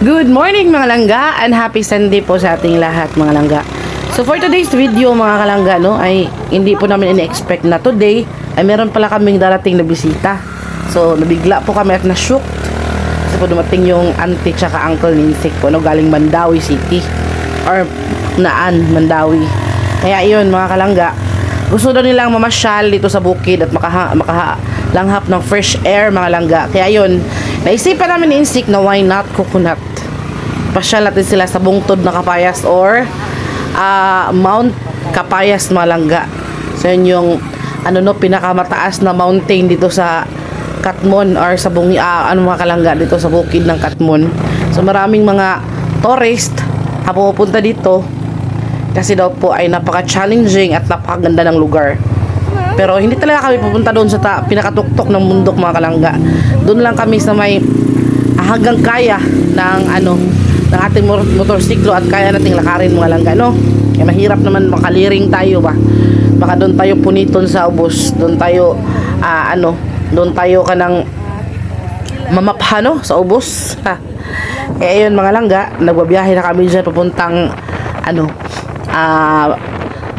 Good morning mga langga and happy Sunday po sa ating lahat mga langga. So for today's video mga kalangga ay hindi po namin in-expect na today ay meron pala kaming darating na bisita. So nabigla po kami at na-shook kasi po dumating yung auntie tsaka uncle ni Insik po galing Mandawi City or Naan, Mandawi. Kaya yun mga kalangga, gusto daw nilang mamasyal dito sa bukid at makalanghap ng fresh air mga langga. Kaya yun, naisipan namin ni Insik na why not coconut. Pasyal natin sila sa bungtod na Kapayas or Mount Kapayas mga langga. So yun yung pinakamataas na mountain dito sa Katmon or sa mga kalangga dito sa bukid ng Katmon. So maraming mga tourist na pupunta dito kasi daw po ay napaka-challenging at napakaganda ng lugar. Pero hindi talaga kami pupunta doon sa pinakatuktok ng bundok mga kalangga. Doon lang kami sa may hanggang kaya ng ng ating motorsiklo at kaya nating lakarin mga langga, no? Kaya mahirap naman makaliring tayo ba. Baka doon tayo puniton sa ubos, doon tayo doon tayo kanang mamapha, no? Sa ubos. Kaya yun mga langga, nagbabiyahe na kami dyan papuntang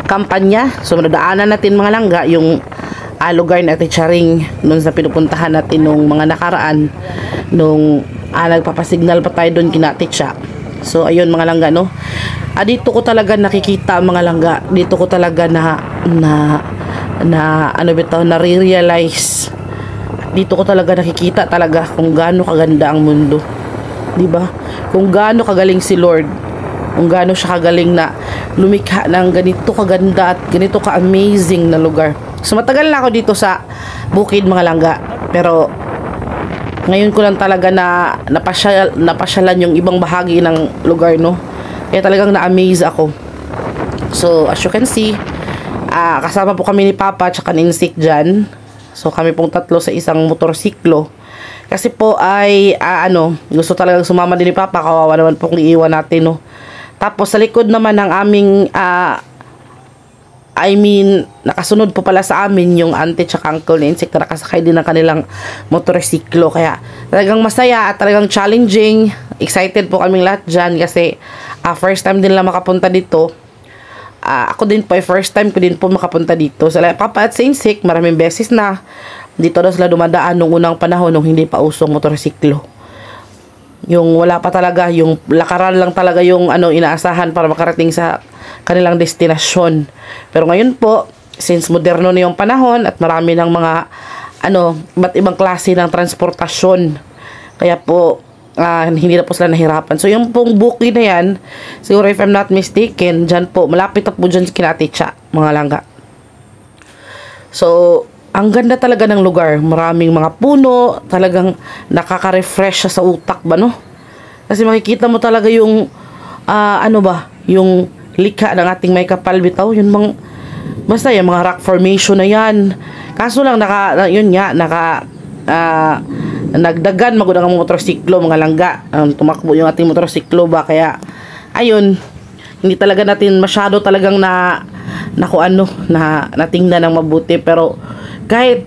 kampanya. So madadaanan natin mga langga yung lugar na Charing doon sa pinupuntahan natin nung mga nakaraan nung nagpapasignal pa tayo doon kina Ticha. So ayun mga langga, no, dito ko talaga nakikita mga langga, dito ko talaga na-realize, dito ko talaga nakikita talaga kung gaano kaganda ang mundo, di ba? Kung gaano kagaling si Lord, kung gaano siya kagaling na lumikha ng ganito kaganda at ganito ka-amazing na lugar. So matagal na ako dito sa bukid mga langga, pero ngayon ko lang talaga na napasyalan yung ibang bahagi ng lugar, no. Kaya talagang na-amaze ako. So as you can see, kasama po kami ni Papa at ni Insik dyan. So kami pong tatlo sa isang motorsiklo. Kasi po ay gusto talagang sumama din ni Papa, kawawa naman pong iiwan natin, no. Tapos sa likod naman ng aming nakasunod po pala sa amin yung auntie tsaka uncle ni Insik na nakasakay din ng kanilang motorsiklo. Kaya talagang masaya at talagang challenging. Excited po kaming lahat dyan kasi first time din lang makapunta dito. Ako din po, first time ko din po makapunta dito. Sa Papa at sa Insik, maraming beses na dito daw sila dumadaan nung unang panahon nung hindi pa usong motorsiklo. Yung wala pa talaga, yung lakaran lang talaga yung inaasahan para makarating sa kanilang destinasyon. Pero ngayon po, since moderno na yung panahon at marami ng mga iba't ibang klase ng transportasyon, kaya po hindi na po sila nahirapan. So yung pong bukid na yan, siguro if I'm not mistaken, dyan po, malapit na po dyan sa kina Ticha, mga langga. So ang ganda talaga ng lugar, maraming mga puno, talagang nakaka-refresh sa utak ba, no? Kasi makikita mo talaga yung yung likha ng ating may kapal bitaw, yun basta yung mga rock formation na yan. Kaso lang nagdagan magud ang motorsiklo mga langga, tumakbo yung ating motorsiklo ba, kaya ayun, hindi talaga natin masyado talagang natingnan ng mabuti. Pero kahit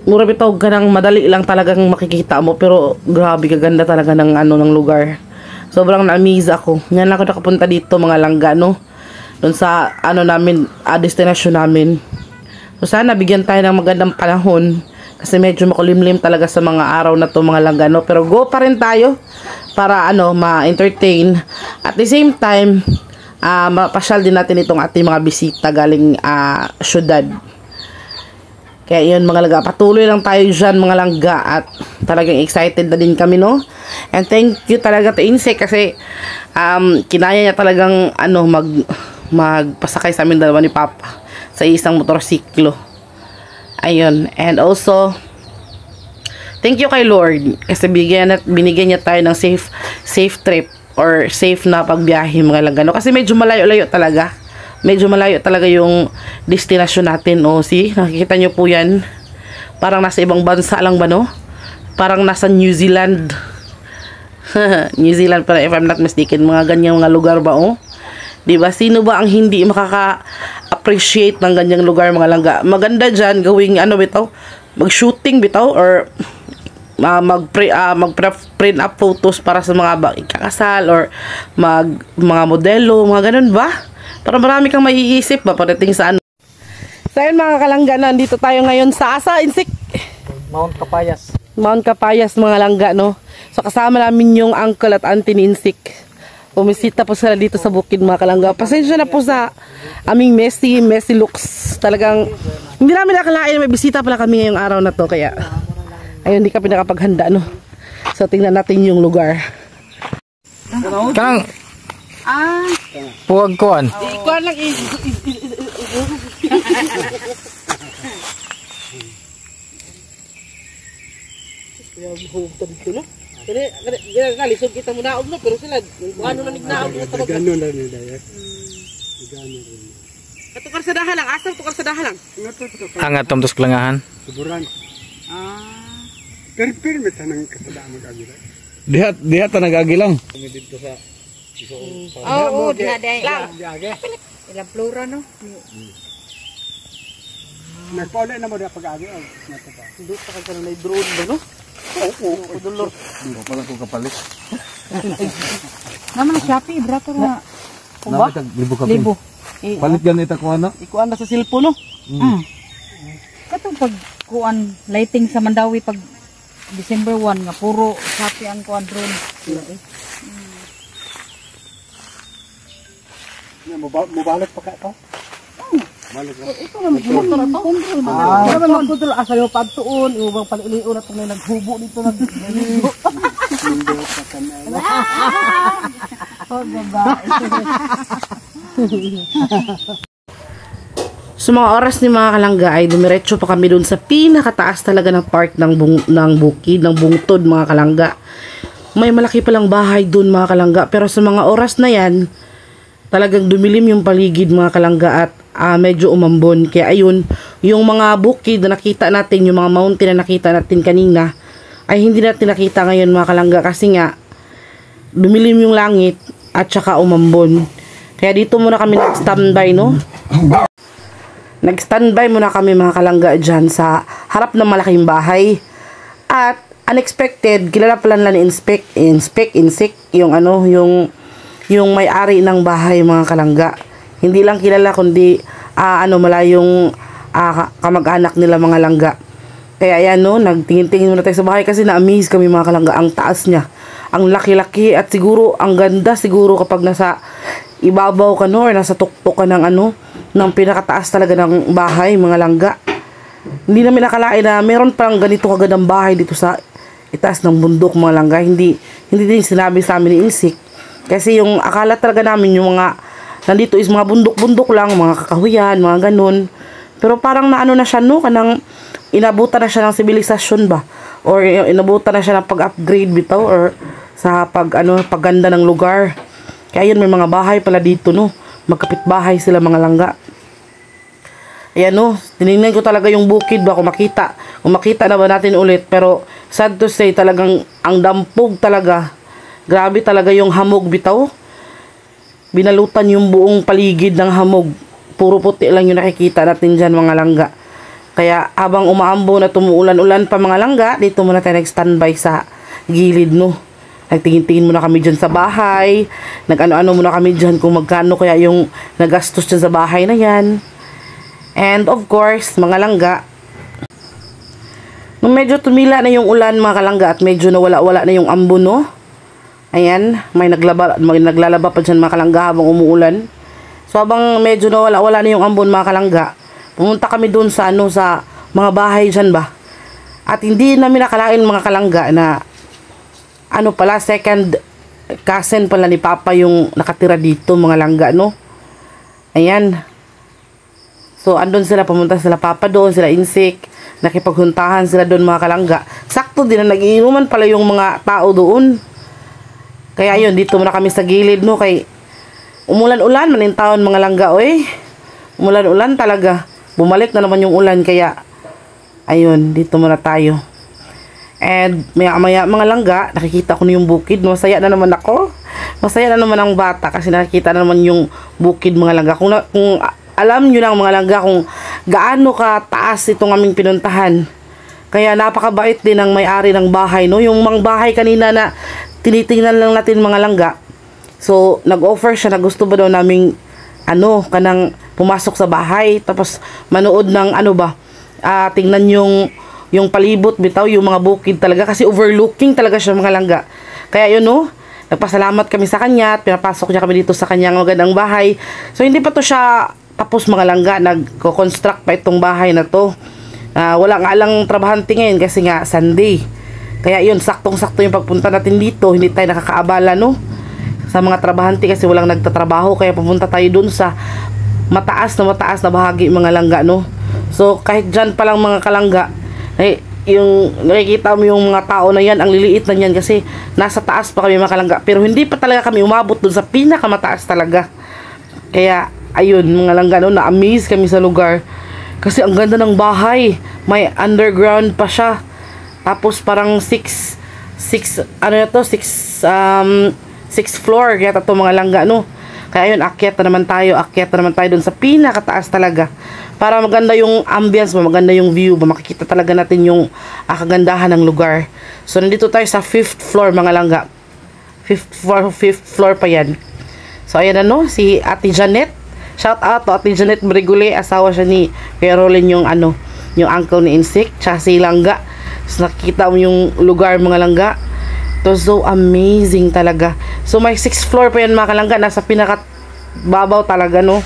mura bitaw ganang madali lang talagang makikita mo, pero grabe kaganda talaga ng ng lugar. Sobrang na-amaze ako. Yan lang ako nakapunta dito mga langga, no, doon sa destination namin. So sana bigyan tayo ng magandang panahon kasi medyo makulimlim talaga sa mga araw na to mga langga, no. Pero go pa rin tayo para ma-entertain. At the same time, mapasyal din natin itong ating mga bisita galing syudad. Kaya yun mga langga, patuloy lang tayo dyan mga langga at talagang excited na din kami, no. And thank you talaga to Insik kasi kinaya niya talagang magpasakay sa amin dalawa ni Papa sa isang motorsiklo. Ayun, and also thank you kay Lord kasi binigyan niya tayo ng safe trip or safe na pagbiyahe mga langga, no. Kasi medyo malayo-layo talaga. Medyo malayo talaga yung destination natin. See, nakikita nyo po yan. Parang nasa ibang bansa lang ba, no? Parang nasa New Zealand. New Zealand para if I'm not mistaken. Mga ganyang mga lugar ba, diba? Sino ba ang hindi makaka-appreciate ng ganyang lugar mga langga? Maganda dyan, gawing bitaw, mag-shooting bitaw or mag-print up photos para sa mga ikakasal or mga modelo, mga ganun ba? Para marami kang maiisip ba pagdating sa ano. So yun mga kalangga, nandito tayo ngayon sa Insik? Mount Capayas. Mount Capayas mga langga, no? So kasama namin yung uncle at auntie ni Insik. Pumisita po sila dito sa bukid mga kalangga. Pasensya na po sa aming messy looks. Talagang hindi namin nakalain na may bisita pala kami ngayong araw na to. Kaya ayun, hindi kami nakapaghanda, no? So tingnan natin yung lugar. Kang puwag kuan. Ikuan lang nalisog kita mo naog no, pero sila ano na nignaog na tawag. Gano'n na nila yan. Gano'n rin. Katukar sa daha lang, asa tukar sa daha lang. Hangat tom tos kelengahan. Suburan. Pero tanang kasadaan mag-agila. Diha ta nagagilang. Dito sa Oo, dihaday lang. Ilang flora, no? nagpaulay na mo na pag-agi. Hindi pa ka na drone ba no? Oo, dolor. Hindi pa lang ko kapalit. Naman Shopee, brato na. Kumba? Libo. Palit ganito ko ano? Ikuan na sa cellphone no? Katong pag kuan lighting sa Mandawi pag December 1 nga puro Shopee ang kuan drone. Mubalot pa ka ito? Balot ka. Ito na magbuhat na to. Kaya na magkudol asayo pagtuon, ubang palilion at may naghubo dito naghubo. Oh, baba. So mga oras ni mga kalangga ay dumiretso pa kami dun sa pinakataas talaga ng part ng bukid, ng bungtod mga kalangga. May malaki palang bahay dun mga kalangga, pero sa mga oras na yan, talagang dumilim yung paligid mga kalangga at medyo umambon. Kaya ayun, yung mga bukid na nakita natin, yung mga mountain na nakita natin kanina, ay hindi natin nakita ngayon mga kalangga kasi nga dumilim yung langit at saka umambon. Kaya dito muna kami nag-standby, no? Nag-standby muna kami mga kalangga dyan sa harap ng malaking bahay. At unexpected, kilala pala nila ni Insik, yung ano, yung may-ari ng bahay mga kalangga. Hindi lang kilala kundi malayong kamag-anak nila mga langga. Kaya ayan no, nagtingin-tingin muna tayo sa bahay kasi na-amaze kami mga kalangga. Ang taas niya, ang laki-laki at siguro ang ganda siguro kapag nasa ibabaw ka no, or nasa tuktok ka ng ng pinakataas talaga ng bahay mga langga. Hindi namin nakalain na meron parang ganito kagandang bahay dito sa itaas ng bundok mga langga. Hindi din sinabi sa amin ni Insik. Kasi yung akala talaga namin yung mga nandito is mga bundok-bundok lang, mga kakahuyan, mga ganun. Pero parang naano na siya no, kanang inabutan na siya ng sibilisasyon ba? Or inabutan na siya ng pag-upgrade bitaw or sa pagganda ng lugar. Kaya yun, may mga bahay pala dito no. Magkapit-bahay sila mga langga. Ayan no, tinignan ko talaga yung bukid ba kung makita na ba natin ulit. Pero sad to say, talagang ang dampog talaga. Grabe talaga yung hamog bitaw. Binalutan yung buong paligid ng hamog. Puro puti lang yung nakikita natin dyan mga langga. Kaya habang umaambo na tumuulan-ulan pa mga langga, dito muna tayo nag-standby sa gilid no. Nagtingin-tingin muna kami dyan sa bahay. Nag-ano-ano muna kami dyan kung magkano kaya yung nagastos dyan sa bahay na yan. And of course, mga langga, nung medyo tumila na yung ulan mga kalangga at medyo nawala-wala na yung ambo no. Ayan, may naglalaba pa dyan mga kalangga habang umuulan. So habang medyo nawala-wala na yung ambon mga kalangga, pumunta kami dun sa sa mga bahay dyan ba. At hindi namin nakalain mga kalangga na pala, second cousin pala ni Papa yung nakatira dito mga langga no. Ayan. So andun sila, pumunta sila Papa doon, sila Insik, nakipaghuntahan sila doon mga kalangga. Sakto din na nagiinuman pala yung mga tao doon. Kaya yun, dito muna kami sa gilid no, kay umulan-ulan man yung taon mga langga oy. Umulan-ulan talaga. Bumalik na naman yung ulan kaya ayun, dito muna tayo. And maya-maya mga langga, nakikita ko na yung bukid. Masaya na naman ako. Masaya na naman ang bata kasi nakikita na naman yung bukid mga langga. Kung alam nyo lang mga langga kung gaano ka taas itong aming pinuntahan. Kaya napakabait din ng may-ari ng bahay, no? Yung mga bahay kanina na tinitingnan lang natin mga langga. So, nag-offer siya na gusto ba daw naming kanang pumasok sa bahay tapos manood ng tingnan yung palibot bitaw, yung mga bukid talaga kasi overlooking talaga siya mga langga. Kaya yun, no? Nagpasalamat kami sa kanya at pinapasok niya kami dito sa kanyang magandang bahay. So, hindi pa to siya tapos mga langga. Nagko-construct pa itong bahay na to. Wala nga lang trabahante ngayon kasi nga Sunday. Kaya yun, saktong-sakto yung pagpunta natin dito. Hindi tayo nakakaabala, no? Sa mga trabahante kasi walang nagtatrabaho. Kaya pupunta tayo dun sa mataas na bahagi mga langga, no? So, kahit dyan pa lang mga kalangga, yung nakikita mo yung mga tao na yan, ang liliit na yan kasi nasa taas pa kami mga kalangga. Pero hindi pa talaga kami umabot dun sa pinakamataas talaga. Kaya, ayun mga langga, no? Na-amaze kami sa lugar. Kasi ang ganda ng bahay. May underground pa siya. Tapos parang 6 floor kaya ito mga langga, no? Kaya yun, akyat na naman tayo dun sa pinakataas talaga. Para maganda yung ambience, maganda yung view, makikita talaga natin yung kagandahan ng lugar. So nandito tayo sa 5th floor mga langga. 5th floor pa yan. So ayan na, no, si Ate Janet. Shout out to Ate Janet Marigule, asawa siya ni Kuya Rolin, yung uncle ni Insik, tsaka si Langga. So nakikita mo yung lugar mga langga. Ito so amazing talaga. So may 6th floor pa yan mga kalangga, nasa pinakababaw talaga, no.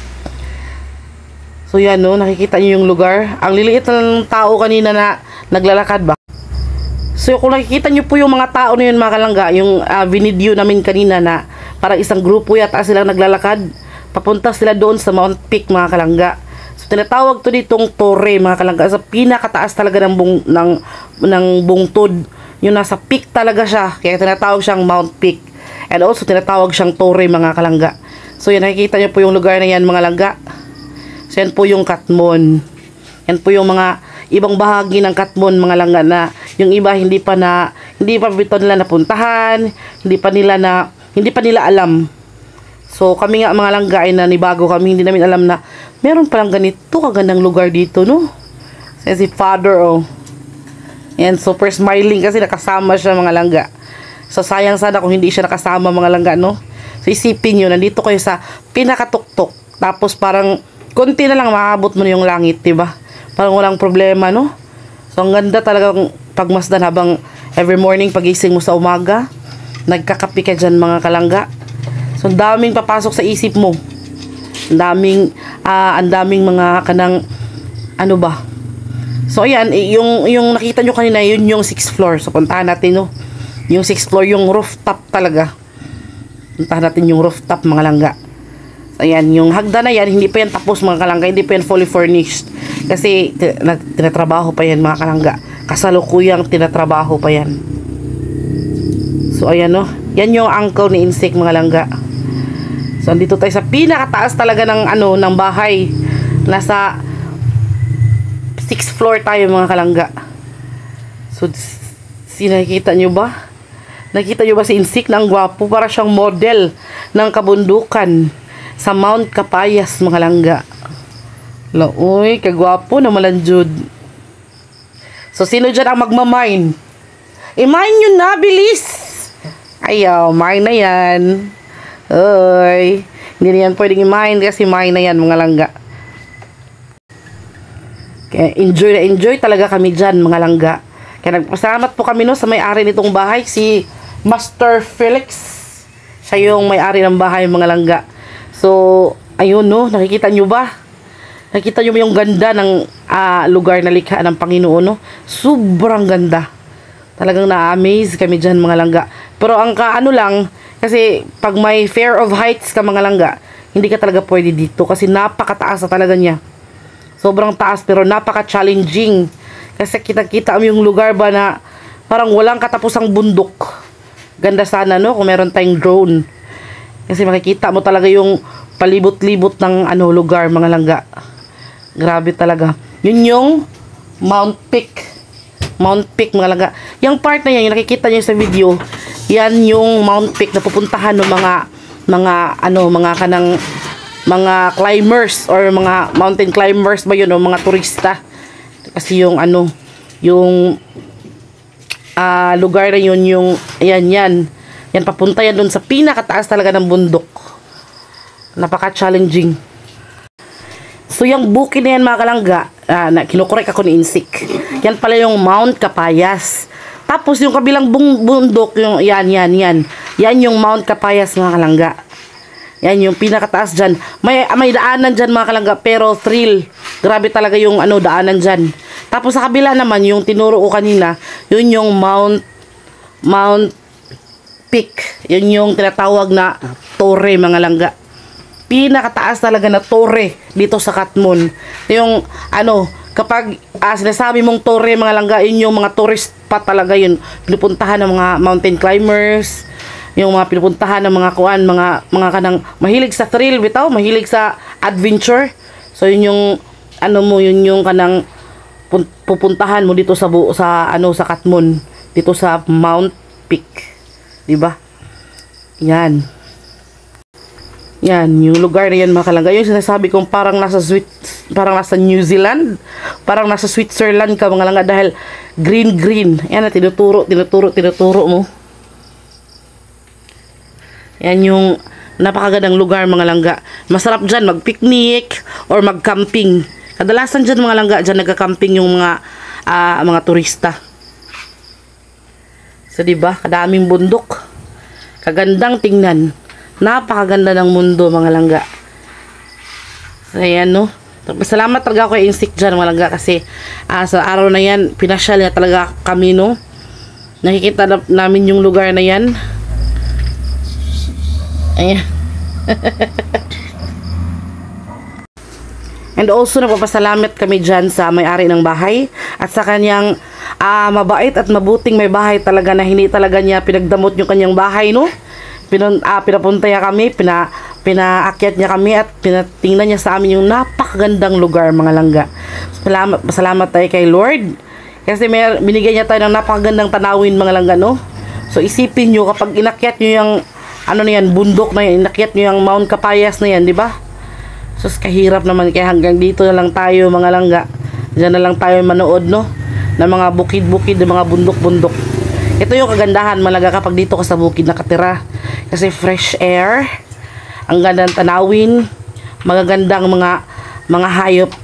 So yan, no, nakikita niyo yung lugar. Ang liliit ng tao kanina na naglalakad ba. So kung nakikita niyo po yung mga tao na yun mga kalangga, yung video namin kanina na parang isang grupo yata silang naglalakad. Papunta sila doon sa Mount Peak mga kalangga. So tinatawag to ditong Torre mga kalangga. Sa pinakataas talaga ng bungtod. Yung nasa peak talaga siya. Kaya tinatawag siyang Mount Peak. And also tinatawag siyang Torre mga kalangga. So yan, nakikita niyo po yung lugar na yan mga langga. So yan po yung Katmon. Yan po yung mga ibang bahagi ng Katmon mga langga na yung iba hindi pa bito nila napuntahan, hindi pa nila alam. So kami nga mga langga ay nanibago kami, hindi namin alam na meron palang ganito kagandang lugar dito, no? Si Father, oh. And super smiling kasi nakasama siya mga langga. So sayang sana kung hindi siya nakasama mga langga, no? So isipin nyo, nandito kayo sa pinakatuktok. Tapos parang konti na lang maabot mo na yung langit, diba? Parang walang problema, no? So ang ganda talagang pagmasdan habang every morning pagising mo sa umaga, nagkakape ka dyan mga kalangga. So ang daming papasok sa isip mo. Ang daming mga kanang So ayan, yung nakita nyo kanina, yun yung 6th floor. So puntahan natin, no? Yung 6th floor, yung rooftop talaga. Puntahan natin yung rooftop mga langga. So ayan, yung hagda na yan, hindi pa yan tapos mga kalangga, hindi pa yan fully furnished. Kasi tinatrabaho pa yan mga kalangga. Kasalukuyang tinatrabaho pa yan. So ayan, no? Yan yung uncle ni Insik mga langga. So andito tayo sa pinakataas talaga ng bahay. Nasa 6th floor tayo mga kalangga. So nakikita nyo ba? Nakita nyo ba si Insik na ang gwapo? Para siyang model ng kabundukan sa Mount Capayas mga langga. Uy, kagwapo na malanjud. So sino dyan ang magmamine? I-mine nyo na, bilis! Ayaw, mine na yan. Uy, hindi na yan pwedeng i-mine kasi mine na yan mga langga. Kaya enjoy talaga kami dyan mga langga. Kaya nagpasalamat po kami, no, sa may-ari nitong bahay, si Master Felix. Siya yung may-ari ng bahay mga langga. So ayun, no, nakikita nyo ba? Nakikita nyo ba yung ganda ng lugar na likha ng Panginoon, no? Sobrang ganda. Talagang na-amaze kami dyan mga langga. Pero ang lang, kasi pag may fear of heights ka mga langga, hindi ka talaga pwede dito kasi napakataas na talaga niya. Sobrang taas pero napaka-challenging. Kasi kita-kita mo yung lugar ba na parang walang katapusang bundok. Ganda sana, no, kung meron tayong drone. Kasi makikita mo talaga yung palibot-libot ng lugar mga langga. Grabe talaga. Yun yung Mount Peak. Mount Peak mga langga. Yung part na yan, yung nakikita niyo sa video, yan yung Mount Peak na pupuntahan ng mga climbers or mga mountain climbers ba yun o mga turista. Kasi yung yung lugar na yun, yung yan papunta yan dun sa pinakataas talaga ng bundok. Napaka-challenging. So yung bukid na yan mga kalangga, na kinukorek ako ni Insik, yan pala yung Mount Capayas. Tapos yung kabilang bundok, yung yan yung Mount Capayas mga kalangga. Yan yung pinakataas dyan. May daanan dyan mga kalangga, pero thrill. Grabe talaga yung daanan dyan. Tapos sa kabila naman, yung tinuro ko kanina, yun yung Mount Peak. Yun yung tinatawag na Torre mga langga. Pinakataas talaga na torre dito sa Katmon. Yung kapag sinasabi mong torre mga langga, yun yung mga tourist spot talaga yun. Pinupuntahan ng mga mountain climbers, yung mga pinupuntahan ng mga mga kanang mahilig sa thrill, bitaw, mahilig sa adventure. So yun yung yun yung kanang pupuntahan mo dito sa sa Katmon, dito sa Mount Peak. 'Di ba? Yan, yung lugar na yan mga kalangga. Yung sinasabi kong parang nasa New Zealand, parang nasa Switzerland ka mga langga, dahil green. Yan na, tinuturo mo. Yan yung napakagandang lugar mga langga. Masarap dyan mag-picnic or mag-camping. Kadalasan dyan mga langga, dyan nagka-camping yung mga turista. So diba, kadaming bundok. Kagandang tingnan. Napakaganda ng mundo mga langga. So ayan no. Salamat talaga ako kay Insik dyan mga langga, kasi sa araw na yan pinasyal niya talaga kami no. Nakikita namin yung lugar na yan. Ayan. And also nagpapasalamat kami dyan sa may-ari ng bahay at sa kanyang mabait at mabuting may bahay talaga, na hindi talaga niya pinagdamot yung kanyang bahay no. Pinapunta niya kami, pinaakyat niya kami at pinatingnan niya sa amin yung napakagandang lugar mga langga. Salamat tayo kay Lord, kasi binigyan niya tayo ng napakagandang tanawin mga langga no. So isipin niyo, kapag inakyat niyo yung bundok na yan, inakyat niyo yung Mount Capayas na yan, di ba? So kahirap naman, kaya hanggang dito na lang tayo mga langga. Diyan na lang tayo manood no, ng mga bukid-bukid, ng mga bundok-bundok. Ito yung kagandahan malaga kapag dito ka sa bukid nakatira. Kasi fresh air, ang gandang tanawin, magagandang mga hayop